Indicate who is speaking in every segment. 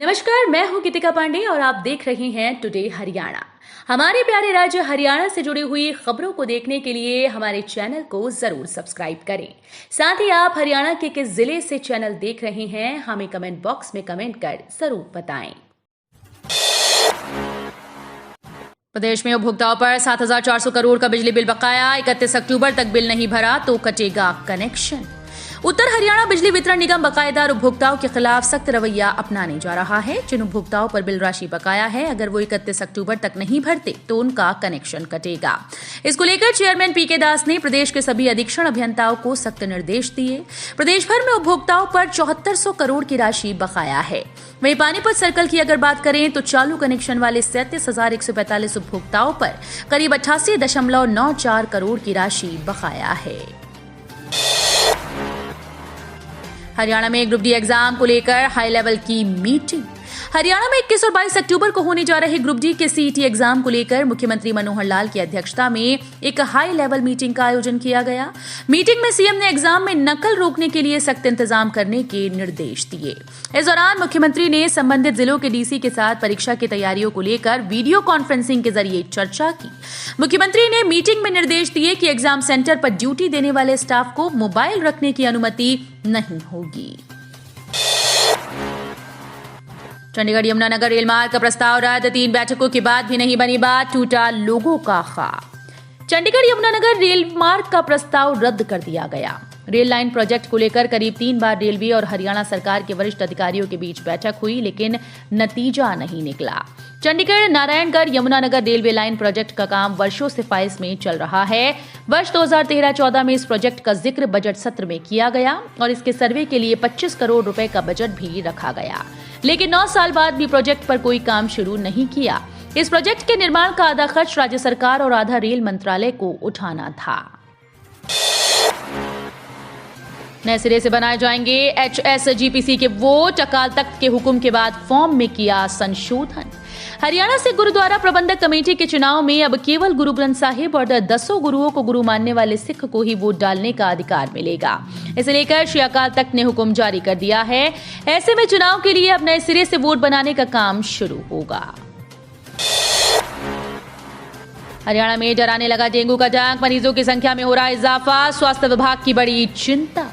Speaker 1: नमस्कार, मैं हूं गीतिका पांडे और आप देख रहे हैं टुडे हरियाणा। हमारे प्यारे राज्य हरियाणा से जुड़ी हुई खबरों को देखने के लिए हमारे चैनल को जरूर सब्सक्राइब करें। साथ ही आप हरियाणा के किस जिले से चैनल देख रहे हैं हमें कमेंट बॉक्स में कमेंट कर जरूर बताएं। प्रदेश में उपभोक्ताओं पर 7,400 करोड़ का बिजली बिल बकाया। 31 अक्टूबर तक बिल नहीं भरा तो कटेगा कनेक्शन। उत्तर हरियाणा बिजली वितरण निगम बकायेदार उपभोक्ताओं के खिलाफ सख्त रवैया अपनाने जा रहा है। जिन उपभोक्ताओं पर बिल राशि बकाया है, अगर वो 31 अक्टूबर तक नहीं भरते तो उनका कनेक्शन कटेगा। इसको लेकर चेयरमैन पीके दास ने प्रदेश के सभी अधीक्षण अभियंताओं को सख्त निर्देश दिए। प्रदेश भर में उपभोक्ताओं पर 7400 करोड़ की राशि बकाया है। वहीं पानीपत सर्कल की अगर बात करें तो चालू कनेक्शन वाले 37,145 उपभोक्ताओं पर करीब 88.94 करोड़ की राशि बकाया है। हरियाणा में ग्रुप डी एग्जाम को लेकर हाई लेवल की मीटिंग। हरियाणा में 21 और 22 अक्टूबर को होने जा रहे ग्रुप डी के सीईटी एग्जाम को लेकर मुख्यमंत्री मनोहर लाल की अध्यक्षता में एक हाई लेवल मीटिंग का आयोजन किया गया। मीटिंग में सीएम ने एग्जाम में नकल रोकने के लिए सख्त इंतजाम करने के निर्देश दिए। इस दौरान मुख्यमंत्री ने संबंधित जिलों के डीसी के साथ परीक्षा की तैयारियों को लेकर वीडियो कॉन्फ्रेंसिंग के जरिए चर्चा की। मुख्यमंत्री ने मीटिंग में निर्देश दिए कि एग्जाम सेंटर पर ड्यूटी देने वाले स्टाफ को मोबाइल रखने की अनुमति नहीं होगी। चंडीगढ़ यमुनानगर रेल मार्ग का प्रस्ताव रद्द। 3 बैठकों के बाद भी नहीं बनी बात, टूटा लोगों का ख्वाब। चंडीगढ़ यमुनानगर रेल मार्ग का प्रस्ताव रद्द कर दिया गया। रेल लाइन प्रोजेक्ट को लेकर करीब 3 बार रेलवे और हरियाणा सरकार के वरिष्ठ अधिकारियों के बीच बैठक हुई, लेकिन नतीजा नहीं निकला। Chandigarh Narayangarh Yamunanagar railway line project का काम वर्षों से फाइल्स में चल रहा है। वर्ष 2013-14 में इस प्रोजेक्ट का जिक्र बजट सत्र में किया गया और इसके सर्वे के लिए 25 करोड़ रुपए का बजट भी रखा गया, लेकिन 9 साल बाद भी प्रोजेक्ट पर कोई काम शुरू नहीं किया। इस प्रोजेक्ट के निर्माण का आधा खर्च राज्य सरकार और आधा रेल मंत्रालय को उठाना था। नए सिरे से बनाए जाएंगे HSGPC के वोट। अकाल तख्त के हुक्म के बाद फॉर्म में किया संशोधन। हरियाणा से गुरुद्वारा प्रबंधक कमेटी के चुनाव में अब केवल गुरु ग्रंथ साहिब और 10 गुरुओं को गुरु मानने वाले सिख को ही वोट डालने का अधिकार मिलेगा। इसे लेकर श्री अकाल तख्त ने हुक्म जारी कर दिया है। ऐसे में चुनाव के लिए अब नए सिरे से वोट बनाने का काम शुरू होगा। हरियाणा में डराने लगा डेंगू का डंक। मरीजों की संख्या में हो रहा इजाफा, स्वास्थ्य विभाग की बड़ी चिंता।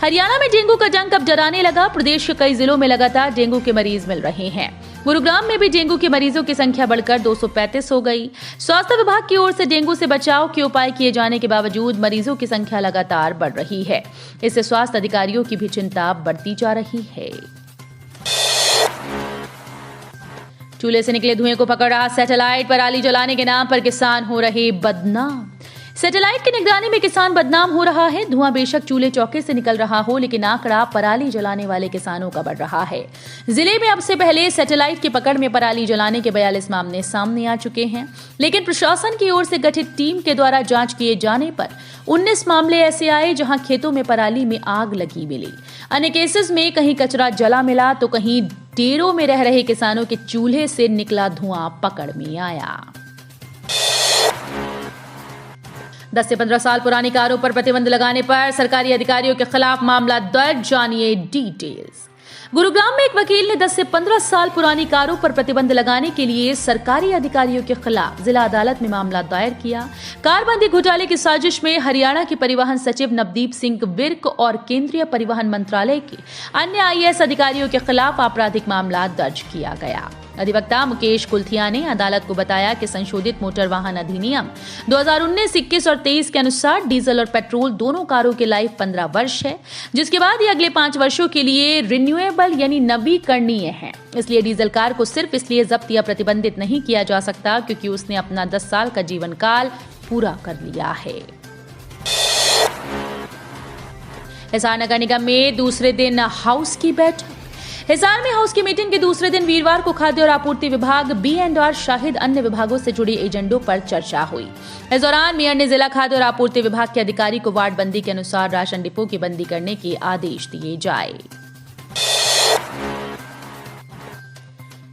Speaker 1: हरियाणा में डेंगू का डंक अब डराने लगा। प्रदेश के कई जिलों में लगातार डेंगू के मरीज मिल रहे हैं। गुरुग्राम में भी डेंगू के मरीजों की संख्या बढ़कर 235 हो गई। स्वास्थ्य विभाग की ओर से डेंगू से बचाव के उपाय किए जाने के बावजूद मरीजों की संख्या लगातार बढ़ रही है। इससे स्वास्थ्य अधिकारियों की भी चिंता बढ़ती जा रही है। चूल्हे से निकले धुएं को पकड़ रहा सैटेलाइट। पराली जलाने के नाम पर किसान हो रहे बदनाम। सैटेलाइट की निगरानी में किसान बदनाम हो रहा है। धुआं बेशक चूल्हे चौके से निकल रहा हो, लेकिन आंकड़ा पराली जलाने वाले किसानों का बढ़ रहा है। जिले में अब से पहले सैटेलाइट की पकड़ में पराली जलाने के 42 मामले सामने आ चुके हैं, लेकिन प्रशासन की ओर से गठित टीम के द्वारा जांच किए जाने पर 19 मामले ऐसे आए जहां खेतों में पराली में आग लगी मिली। अन्य केसेस में कहीं कचरा जला मिला तो कहीं डेरों में रह रहे किसानों के चूल्हे से निकला धुआं पकड़ में आया। 10 से 15 साल पुरानी कारों पर प्रतिबंध लगाने पर सरकारी अधिकारियों के खिलाफ मामला दर्ज। जानिए डिटेल्स। गुरुग्राम में एक वकील ने 10 से 15 साल पुरानी कारों पर प्रतिबंध लगाने के लिए सरकारी अधिकारियों के खिलाफ जिला अदालत में मामला दायर किया। कारबंदी घोटाले की साजिश में हरियाणा के परिवहन सचिव नवदीप सिंह विर्क और केंद्रीय परिवहन मंत्रालय के अन्य IAS अधिकारियों के खिलाफ आपराधिक मामला दर्ज किया गया। अधिवक्ता मुकेश कुलथिया ने अदालत को बताया कि संशोधित मोटर वाहन अधिनियम 2019, 21 और 23 के अनुसार डीजल और पेट्रोल दोनों कारों के लाइफ 15 वर्ष है, जिसके बाद ये अगले 5 वर्षों के लिए रिन्यूएबल यानी नवीकरणीय है। इसलिए डीजल कार को सिर्फ इसलिए जब्त या प्रतिबंधित नहीं किया जा सकता क्योंकि उसने अपना 10 साल का जीवन काल पूरा कर लिया है। हिसार नगर निगम में दूसरे दिन हाउस की बैठक। हिसार में हाउस की मीटिंग के दूसरे दिन वीरवार को खाद्य और आपूर्ति विभाग, B&R शाहिद अन्य विभागों से जुड़े एजेंडों पर चर्चा हुई। इस दौरान मेयर ने जिला खाद्य और आपूर्ति विभाग के अधिकारी को वार्ड बंदी के अनुसार राशन डिपो की बंदी करने के आदेश दिए जाए।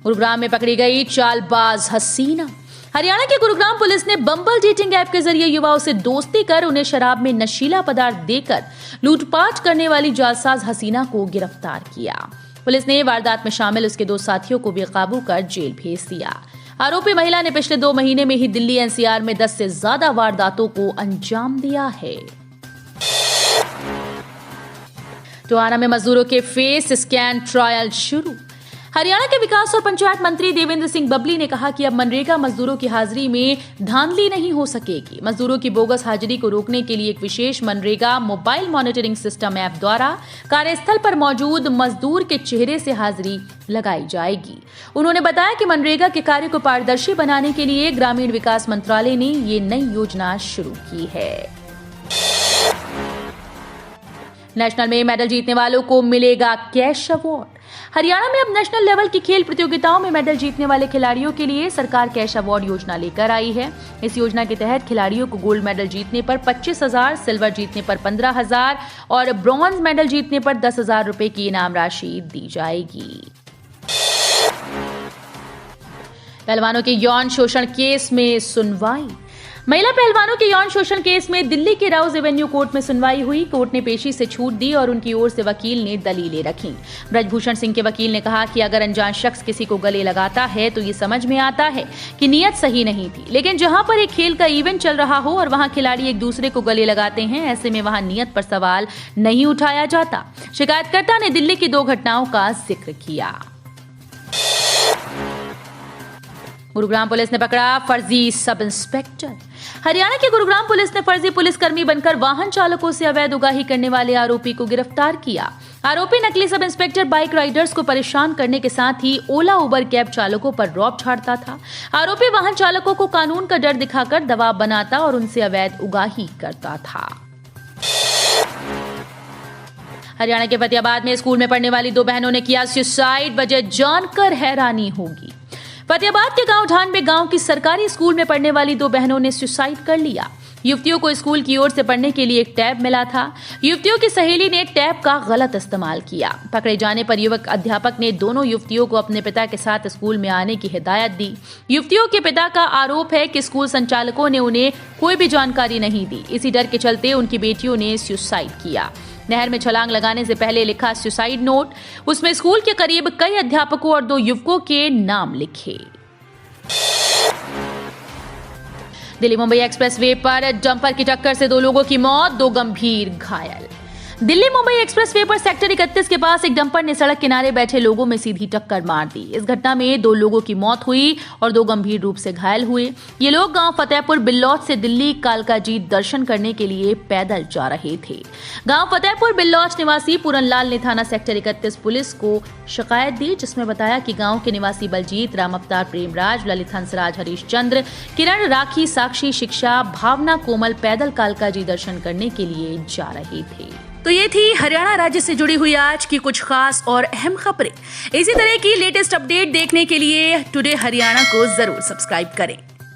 Speaker 1: गुरुग्राम में पकड़ी गई चालबाज हसीना। हरियाणा के गुरुग्राम पुलिस ने बम्बल डेटिंग ऐप के जरिए युवाओं से दोस्ती कर उन्हें शराब में नशीला पदार्थ देकर लूटपाट करने वाली जालसाज हसीना को गिरफ्तार किया। पुलिस ने वारदात में शामिल उसके 2 साथियों को भी काबू कर जेल भेज दिया। आरोपी महिला ने पिछले 2 महीने में ही दिल्ली एनसीआर में 10 से ज्यादा वारदातों को अंजाम दिया है। टोहाना में मजदूरों के फेस स्कैन ट्रायल शुरू। हरियाणा के विकास और पंचायत मंत्री देवेंद्र सिंह बबली ने कहा कि अब मनरेगा मजदूरों की हाजिरी में धांधली नहीं हो सकेगी। मजदूरों की बोगस हाजिरी को रोकने के लिए एक विशेष MNREGA mobile monitoring system app द्वारा कार्यस्थल पर मौजूद मजदूर के चेहरे से हाजिरी लगाई जाएगी। उन्होंने बताया कि मनरेगा के कार्य को पारदर्शी बनाने के लिए ग्रामीण विकास मंत्रालय ने ये नई योजना शुरू की है। नेशनल में मेडल जीतने वालों को मिलेगा कैश अवार्ड। हरियाणा में अब नेशनल लेवल की खेल प्रतियोगिताओं में मेडल जीतने वाले खिलाड़ियों के लिए सरकार कैश अवार्ड योजना लेकर आई है। इस योजना के तहत खिलाड़ियों को गोल्ड मेडल जीतने पर 25,000, सिल्वर जीतने पर 15,000 और ब्रॉन्ज मेडल जीतने पर 10,000 रुपए की इनाम राशि दी जाएगी। पहलवानों के यौन शोषण केस में सुनवाई। महिला पहलवानों के यौन शोषण केस में दिल्ली के राउज एवेन्यू कोर्ट में सुनवाई हुई। कोर्ट ने पेशी से छूट दी और उनकी ओर से वकील ने दलीलें रखीं। ब्रजभूषण सिंह के वकील ने कहा कि अगर अनजान शख्स किसी को गले लगाता है तो ये समझ में आता है कि नीयत सही नहीं थी, लेकिन जहां पर एक खेल का इवेंट चल रहा हो और वहां खिलाड़ी एक दूसरे को गले लगाते हैं, ऐसे में वहां नीयत पर सवाल नहीं उठाया जाता। शिकायतकर्ता ने दिल्ली की 2 घटनाओं का जिक्र किया। गुरुग्राम पुलिस ने पकड़ा फर्जी सब इंस्पेक्टर। हरियाणा के गुरुग्राम पुलिस ने फर्जी पुलिसकर्मी बनकर वाहन चालकों से अवैध उगाही करने वाले आरोपी को गिरफ्तार किया। आरोपी नकली सब इंस्पेक्टर बाइक राइडर्स को परेशान करने के साथ ही ओला उबर कैब चालकों पर रौब झाड़ता था। आरोपी वाहन चालकों को कानून का डर दिखाकर दबाव बनाता और उनसे अवैध उगाही करता था। हरियाणा के फतेहाबाद में स्कूल में पढ़ने वाली 2 बहनों ने किया सुसाइड। वजह जानकर हैरानी होगी। फतेहाबाद के गांव ढान में गांव की सरकारी स्कूल में पढ़ने वाली 2 बहनों ने सुसाइड कर लिया। युवतियों को स्कूल की ओर से पढ़ने के लिए एक टैब मिला था। युवतियों की सहेली ने टैब का गलत इस्तेमाल किया। पकड़े जाने पर युवक अध्यापक ने दोनों युवतियों को अपने पिता के साथ स्कूल में आने की हिदायत दी। युवतियों के पिता का आरोप है कि स्कूल संचालकों ने उन्हें कोई भी जानकारी नहीं दी। इसी डर के चलते उनकी बेटियों ने सुसाइड किया। नहर में छलांग लगाने से पहले लिखा सुसाइड नोट, उसमें स्कूल के करीब कई अध्यापकों और 2 युवकों के नाम लिखे। दिल्ली मुंबई एक्सप्रेसवे पर डंपर की टक्कर से 2 लोगों की मौत, 2 गंभीर घायल। दिल्ली मुंबई एक्सप्रेसवे पर सेक्टर 31 के पास एक डंपर ने सड़क किनारे बैठे लोगों में सीधी टक्कर मार दी। इस घटना में 2 लोगों की मौत हुई और 2 गंभीर रूप से घायल हुए। ये लोग गांव फतेहपुर बिल्लौच से दिल्ली कालकाजीत दर्शन करने के लिए पैदल जा रहे थे। गांव फतेहपुर बिल्लौच निवासी पूरनलाल ने थाना सेक्टर 31 पुलिस को शिकायत दी, जिसमें बताया कि गांव के निवासी बलजीत, राम अवतार, प्रेमराज, ललित हंसराज, हरीश चंद्र, किरण, राखी, साक्षी, शिक्षा, भावना, कोमल पैदल कालकाजी दर्शन करने के लिए जा रहे थे। तो ये थी हरियाणा राज्य से जुड़ी हुई आज की कुछ खास और अहम खबरें। इसी तरह की लेटेस्ट अपडेट देखने के लिए टुडे हरियाणा को जरूर सब्सक्राइब करें।